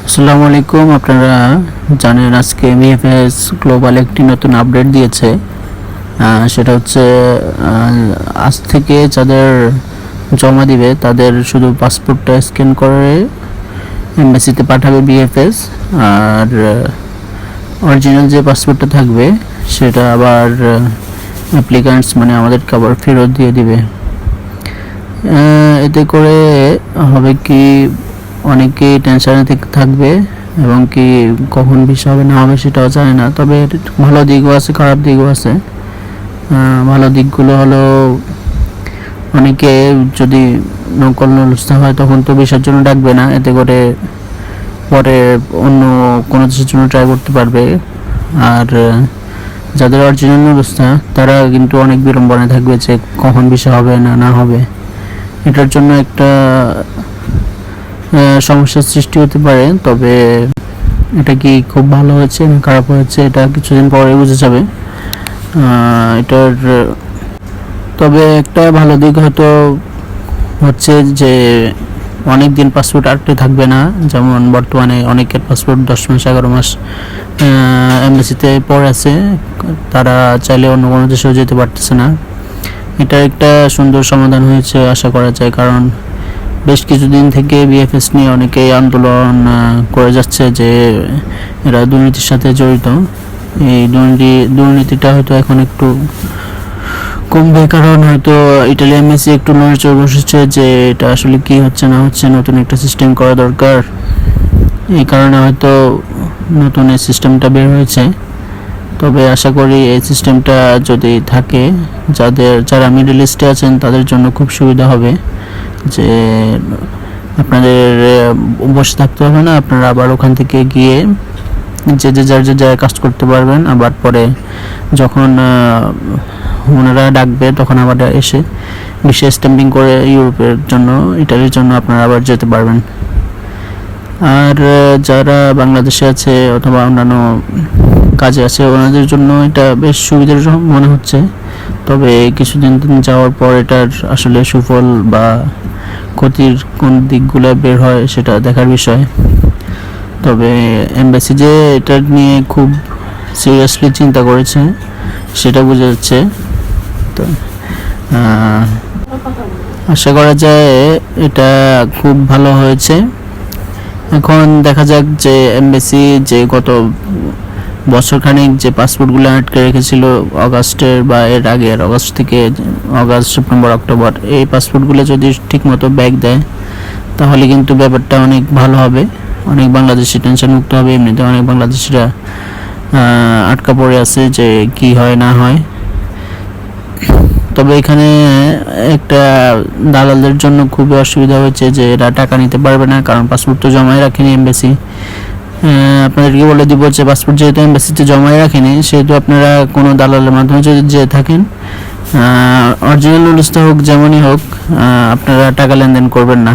আসসালামু আলাইকুম। আপনারা জানেন আজকে বিএফএস গ্লোবাল একটি নতুন আপডেট দিয়েছে। সেটা হচ্ছে আজ থেকে যাদের জমা দিবে তাদের শুধু পাসপোর্টটা স্ক্যান করে এমবাসিতে পাঠাবে বিএফএস, আর অরিজিনাল যে পাসপোর্টটা থাকবে সেটা আবার অ্যাপ্লিক্যান্টস মানে আমাদেরকে আবার ফেরত দিয়ে দিবে। এতে করে হবে কি, অনেকেই টেনশনে থাকবে এবং কি কখন ভিসা হবে না হবে সেটাও জানে না। তবে ভালো দিকও আছে, খারাপ দিকও আছে। ভালো দিকগুলো হলো, অনেকে যদি নকল নুলস্থা হয় তখন তো ভিসার জন্য ডাকবে না, এতে করে পরে অন্য কোনো দেশের জন্য ট্রাই করতে পারবে। আর যাদের অরিজিনাল নুলস্থা তারা কিন্তু অনেক বিড়ম্বনায় থাকবে যে কখন ভিসা হবে না হবে। এটার জন্য একটা সমস্যার সৃষ্টি হতে পারে। তবে এটা কি খুব ভালো হয়েছে না খারাপ হয়েছে এটা কিছুদিন পরে বুঝে যাবে। এটার তবে একটা ভালো দিক হয়তো হচ্ছে যে অনেক দিন পাসপোর্ট আটকে থাকবে না। যেমন বর্তমানে অনেকের পাসপোর্ট 10 মাস 11 মাস এমবাসিতে পড়ে আছে, তারা চাইলে অন্য কোনো দেশেও যেতে পারতেছে না। এটা একটা সুন্দর সমাধান হয়েছে আশা করা যায়, কারণ বেশ কিছুদিন থেকে বিএফএস নিয়ে অনেকেই আন্দোলন করে যাচ্ছে যে এরা দুর্নীতির সাথে জড়িত। এই দুর্নীতিটা হয়তো এখন একটু কমবে, কারণ হয়তো ইটালি এমএসি একটু নড়েচড়ে বসেছে যে এটা আসলে কি হচ্ছে না হচ্ছে, নতুন একটা সিস্টেম করা দরকার। এই কারণে হয়তো নতুন এই সিস্টেমটা বের হয়েছে। তবে আশা করি এই সিস্টেমটা যদি থাকে, যারা মিডল ইস্টে আছেন তাদের জন্য খুব সুবিধা হবে যে আপনাদের বসে থাকতে হবে না, আপনারা আবার ওখান থেকে গিয়ে যে যার জায়গায় কাজ করতে পারবেন। আবার পরে যখন ওনারা ডাকবে তখন আবার এসে বিশেষ স্ট্যাম্পিং করে ইউরোপের জন্য, ইটালির জন্য আপনারা আবার যেতে পারবেন। আর যারা বাংলাদেশে আছে অথবা অন্যান্য কাজে আছে ওনাদের জন্য এটা বেশ সুবিধার মনে হচ্ছে। তবে কিছুদিন যাওয়ার পর এটার আসলে সুফল বা ক্ষতির কোন দিকগুলো বের হয় সেটা দেখার বিষয়। তবে এমবাসি যে এটা নিয়ে খুব সিরিয়াসলি চিন্তা করেছে সেটা বোঝা যাচ্ছে। তো আশা করা যায় এটা খুব ভালো হয়েছে। এখন দেখা যাক যে এমবাসি যে গত বছরখানেক যে পাসপোর্টগুলো আটকে রেখেছিল অগাস্টের বা এর আগের অগাস্ট থেকে অগাস্ট সেপ্টেম্বর অক্টোবর, এই পাসপোর্টগুলো যদি ঠিকমতো ব্যাক দেয় তাহলে কিন্তু ব্যাপারটা অনেক ভালো হবে। অনেক বাংলাদেশি টেনশন মুক্ত হবে। এমনিতে অনেক বাংলাদেশিরা আটকা পড়ে আছে যে কি হয় না হয়। তবে এখানে একটা দালালদের জন্য খুবই অসুবিধা হয়েছে যে এরা টাকা নিতে পারবে না, কারণ পাসপোর্ট তো জমাই রাখেনি এমবাসি। আপনাদেরকে বলে দিব যে পাসপোর্ট যেহেতু এমবাসিতে জমাই রাখেনি, সেহেতু আপনারা কোনো দালালের মাধ্যমে যদি যেয়ে থাকেন, অরিজিনাল নুলস্থা হোক যেমনই হোক, আপনারা টাকা লেনদেন করবেন না।